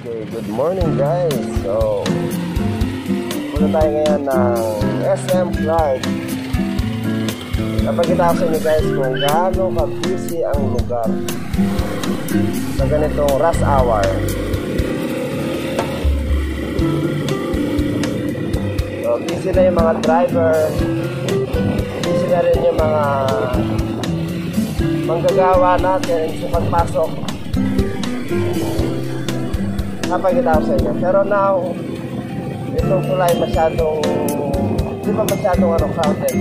Okay, good morning guys. So, punta tayo ngayon ng SM Clark. Napagkita ko sa inyo guys kung gaano ka-busy ang lugar sa ganitong rush hour. So, busy na yung mga driver, busy na rin yung mga manggagawa natin sa pagpasok. Napagkita ko sa inyo. Pero now, itong tulay masyadong, di ba masyadong crowded.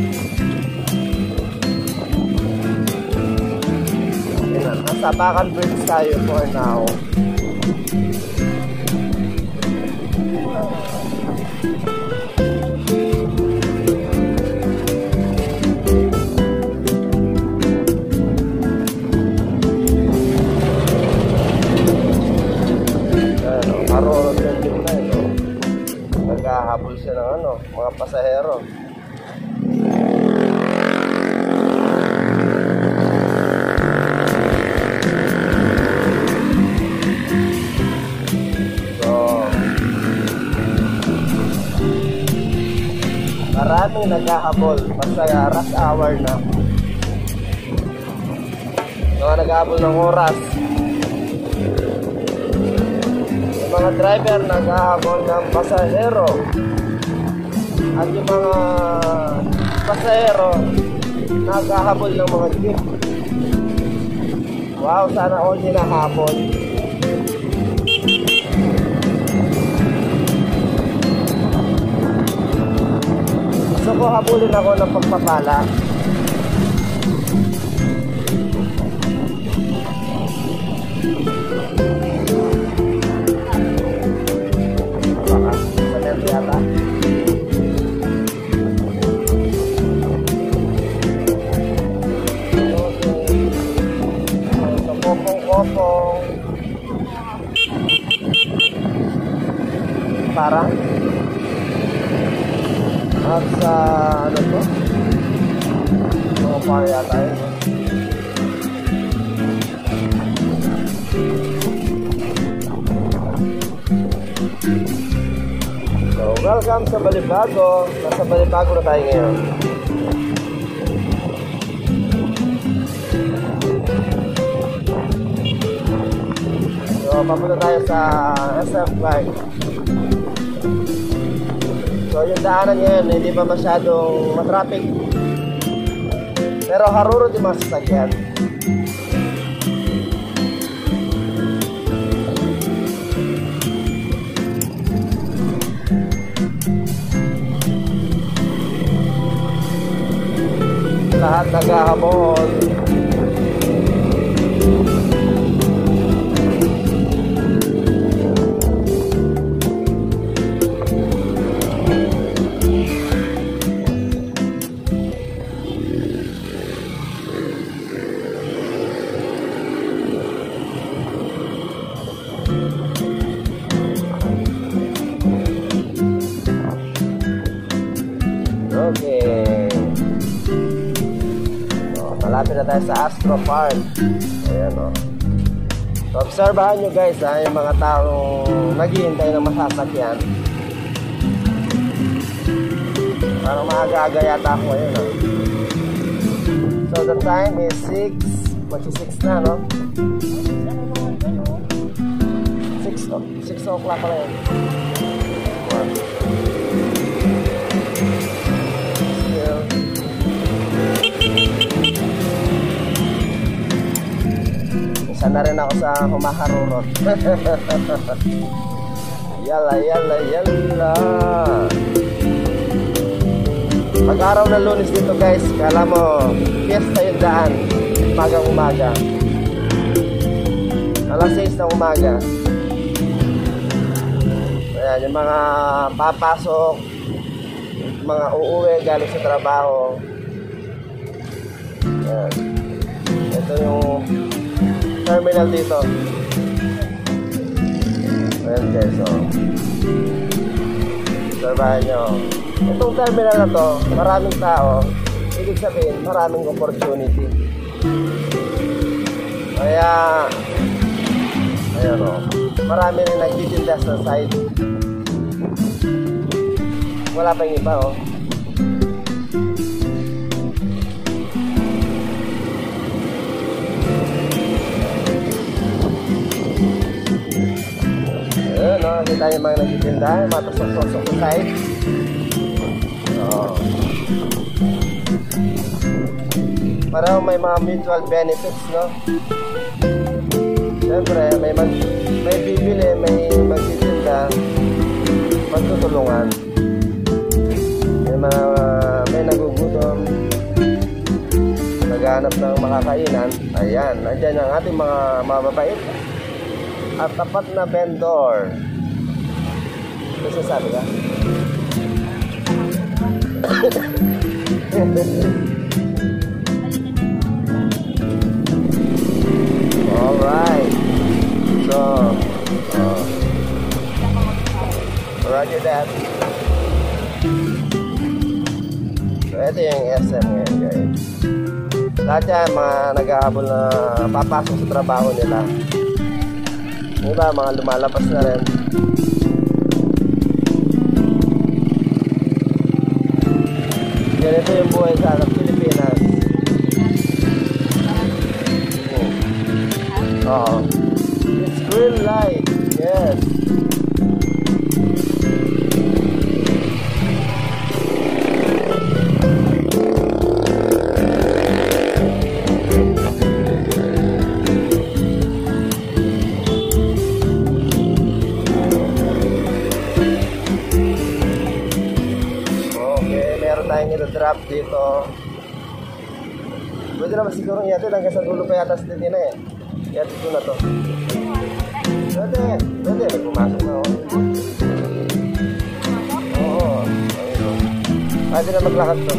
Nasa Bacan Bridge tayo for now. Marunong din na ito. Naghahabol siya ng mga pasahero. Maraming naghahabol basta rush hour na. Mga naghahabol ng oras. Yung mga driver naghahabol ng pasahero. At yung mga pasahero naghahabol ng mga jeep. Wow, sana all hinahabol. Gusto ko habulin ako ng pagpapala. Baka, sanel yata. So, kopong-kopong. Parang at sa ano to? Mga par yata yun. So, welcome sa Balibago. Nasa Balibago na tayo ngayon. So, papunta tayo sa SM Clark. So yung daanan ngayon hindi pa masyadong matraffic. Pero haruro yung mga sasakyan. Lahat naghahabol. Okay. So, malapit na tayo sa Astro Park. Ayan o. So, obserbahan nyo guys yung mga taong naghihintay ng masasakyan. Parang maaga-aga yata ako ngayon o. So, the time is 6. Magsi 6 na, no? 6 o'clock pala yun. Isa na rin ako sa humaharurot. Yala, yala, yala. Pag-araw ng Lunes dito guys, kala mo, fiesta yung daan. Umaga. Alas 6 ng umaga. Ayan, yung mga papasok, mga uuwi galing sa trabaho. Ayan. Ito yung terminal dito. Ayan guys, so observahan nyo. Itong terminal na to, maraming tao. Ibig sabihin, maraming opportunity. Kaya, ayan o. marami rin nagtitinda sa side. Wala pa yung iba, oh. Ayun, no? Kita yung mga nagtitinda, mga tusok-tusok sa side. Oh. Parang may mga mutual benefits, no? Siyempre, may bibili, may magtitinda, magtutulungan. May nagugutom, naghahanap ng makakainan. Ayan, nandyan ang ating mga mababait at tapat na vendor. Ano sabi ka? Alright. So, roger that. So, ito yung SM ngayon, guys. Lahat yan, mga nag-aabol na papasok sa trabaho nila. Yung iba, mga lumalabas na rin. Ganito yung buhay sa Pilipinas. It's real life. Yes. Okay, meron tayong ito-drop dito. Pwede naman siguro yatid hanggang sa dulo pa yata sa titina eh. Yatid ko na to. Pwede, may pumasok na ako. Oo, ayun. Pwede na maglakad to.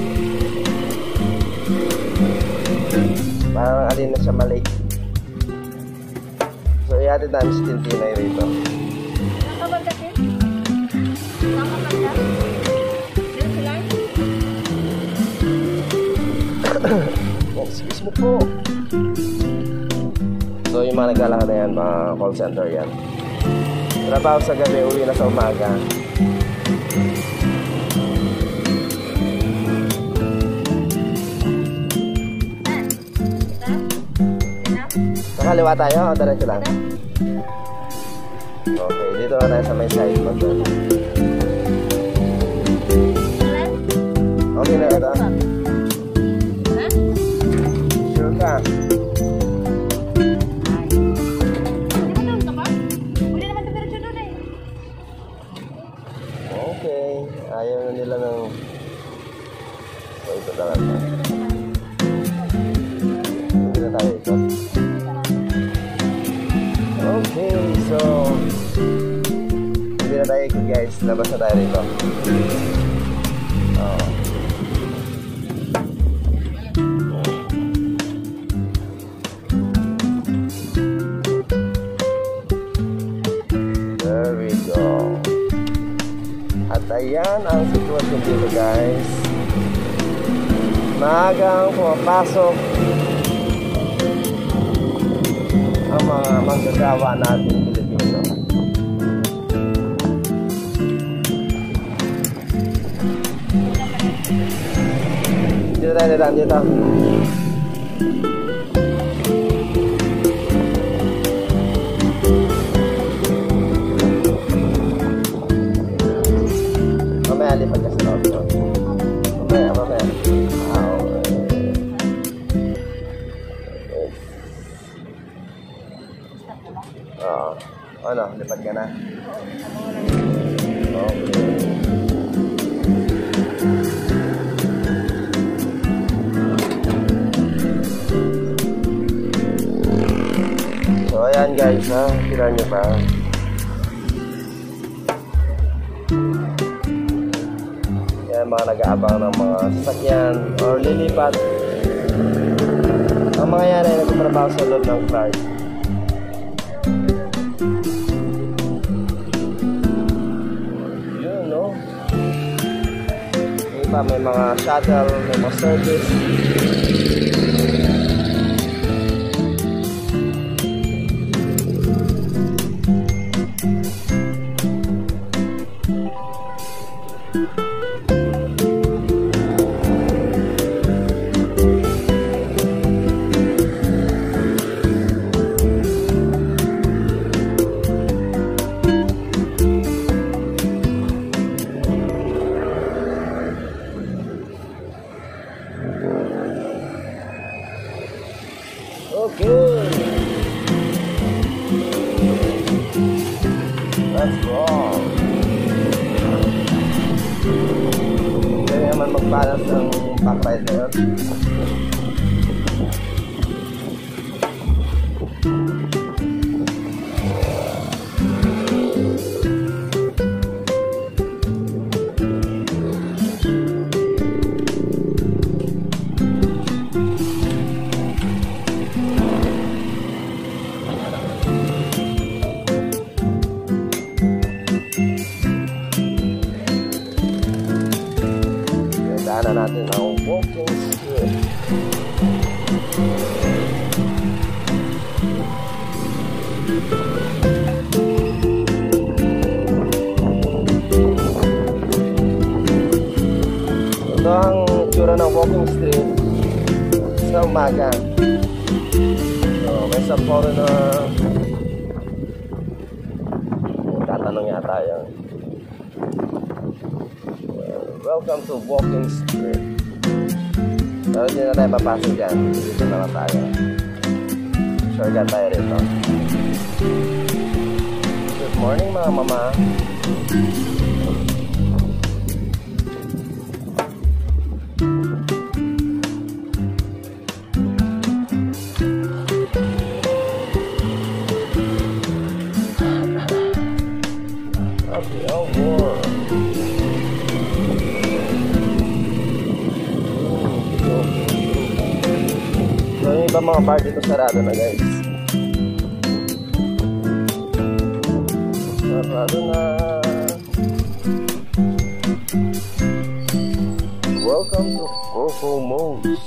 Parang alin na siya mali. So, yatid namin si Tintinay rito. Nakabagatin? Nakabagatin? Excuse me po. So yung mga naglalakad na yan, mga call center yan. Trabaho sa gabi, uwi na sa umaga. Nakaliwa tayo o diretso lang? Okay, dito na tayo sa may side mo. Okay na ito. Sure ka? Okay, ayaw na nila ng... So, ito lang ito. Hindi na tayo ito. Okay, so... Hindi na tayo ikot guys. Labas na tayo rito. There we go. At ayan ang sitwasyon dito guys. Maagang pumapasok ang mga manggagawa natin Pilipino. Dito tayo nilang dito. Mamaya lipat ka sa loob. Mamaya. Ano, lipat ka na? Okay. So ayan guys ha, kira nyo ba? Yan mga nag-aabang ng mga sasakyan or lilipat. Ang mga yan ay nagtatrabaho sa loob ng flight. Yun no? Iba may mga shuttle, may mga service. Let's roll. Kaya naman mag-balance ng back ride na yun. Daanan natin ang walking strip. Ito ang tsura ng walking strip sa umaga. So, may saporo na tatanong yata yan. Welcome to walking strip. Pero hindi na tayo papasok dyan. Dito naman tayo. Shortcut tayo rito. Good morning mga mama. Okay, oh war. So yung iba mga bar dito sarado na guys. Sarado na. Welcome to Coco Mo's.